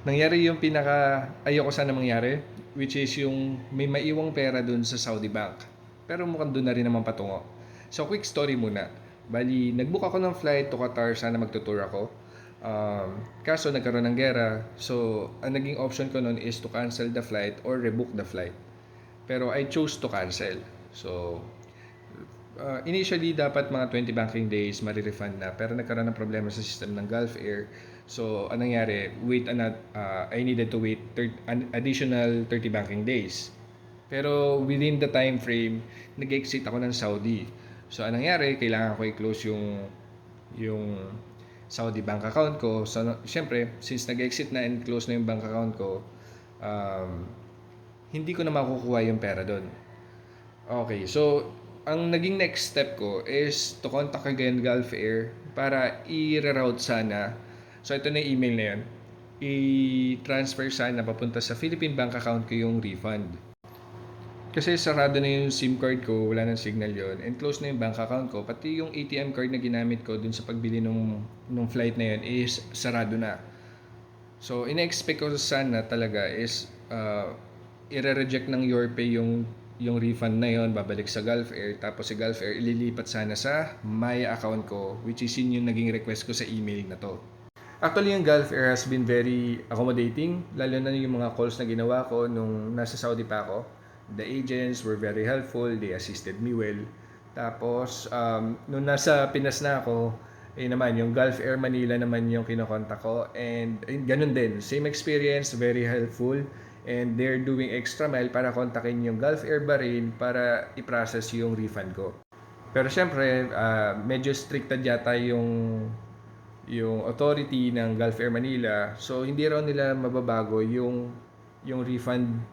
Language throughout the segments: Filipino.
Nangyari yung pinaka ayoko sana mangyari, which is yung may maiwang pera dun sa Saudi Bank. Pero mukhang dun na rin naman patungo. So quick story muna. Bali, nagbook ako ng flight to Qatar, sana magtutour ako. Kaso nagkaroon ng gera, so ang naging option ko noon is to cancel the flight or rebook the flight. Pero I chose to cancel. So, initially, dapat mga 20 banking days marirefund na. Pero nagkaroon ng problema sa system ng Gulf Air. So, anong nangyari? I needed to wait an additional 30 banking days. Pero within the time frame, nag-exit ako ng Saudi. So, anong nangyari? Kailangan ko i-close yung Saudi bank account ko. So, syempre, since nag-exit na and close na yung bank account ko, um, hindi ko na makukuha yung pera doon. Okay, so ang naging next step ko is to contact again Gulf Air para i-reroute sana. So ito na yung email na yun. I-transfer sana papunta sa Philippine bank account ko yung refund. Kasi sarado na yung SIM card ko, wala nang signal yon and close na yung bank account ko. Pati yung ATM card na ginamit ko dun sa pagbili nung flight na yun is sarado na. So, ina-expect ko sana talaga is i-reject ng YourPay yung refund na yon, babalik sa Gulf Air, tapos si Gulf Air ililipat sana sa Maya account ko, which is yun yung naging request ko sa email na to. Actually, yung Gulf Air has been very accommodating, lalo na yung mga calls na ginawa ko nung nasa Saudi pa ako. The agents were very helpful, they assisted me well. Tapos, nung nasa Pinas na ako, naman, yung Gulf Air Manila naman yung kinokontak ko. And ganun din, same experience, very helpful. And they're doing extra mile para kontakin yung Gulf Air Bahrain para i-process yung refund ko. Pero syempre, medyo stricted yata yung authority ng Gulf Air Manila. So, hindi raw nila mababago yung refund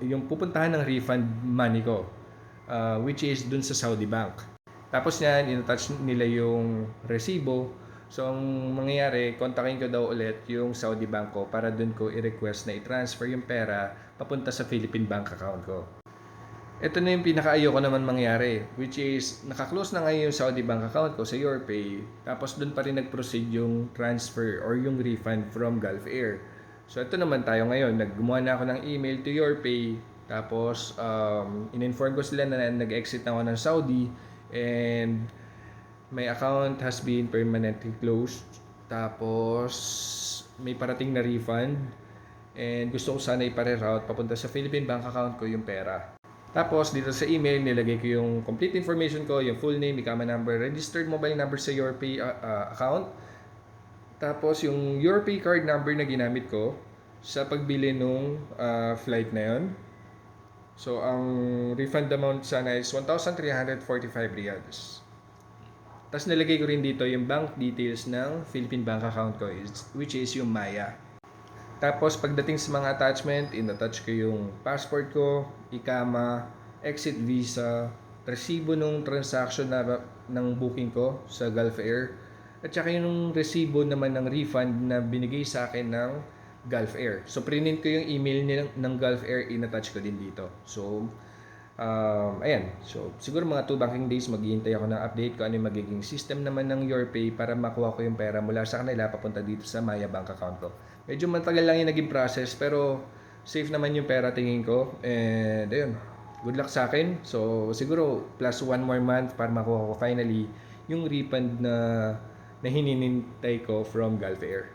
yung pupuntahan ng refund money ko, which is dun sa Saudi Bank. Tapos niyan, in-attach nila yung resibo. So, ang mangyayari, kontakin ko daw ulit yung Saudi Bank ko para dun ko i-request na i-transfer yung pera papunta sa Philippine bank account ko. Ito na yung pinaka-ayoko naman mangyari, which is naka-close na ngayon yung Saudi bank account ko sa YourPay, tapos dun pa rin nag-proceed yung transfer or yung refund from Gulf Air. So ito naman tayo ngayon, gumawa na ako ng email to YourPay, tapos in-inform ko sila na nag-exit na ako ng Saudi and my account has been permanently closed. Tapos may parating na refund and gusto ko sana ipare-route papunta sa Philippine bank account ko yung pera. Tapos dito sa email, nilagay ko yung complete information ko, yung full name, ikama number, registered mobile number sa YourPay account. Tapos yung YourPay card number na ginamit ko sa pagbili nung flight na yon. So ang refund amount sana is 1,345 riyals. Tapos nilagay ko rin dito yung bank details ng Philippine bank account ko, which is yung Maya. Tapos pagdating sa mga attachment, in-attach ko yung passport ko, ikama, exit visa, resibo nung transaction ng booking ko sa Gulf Air, at saka yung resibo naman ng refund na binigay sa akin ng Gulf Air. So, print ko yung email ng Gulf Air, in-attach ko din dito. So, ayan. So, siguro mga 2 banking days, maghihintay ako ng update ko ano yung magiging system naman ng YourPay para makuha ko yung pera mula sa kanila papunta dito sa Maya bank account ko. Medyo matagal lang yung naging process, pero safe naman yung pera tingin ko. And, ayun. Good luck sa akin. So, siguro, plus 1 more month para makuha ko finally yung refund na hininintay ko from Gulf Air.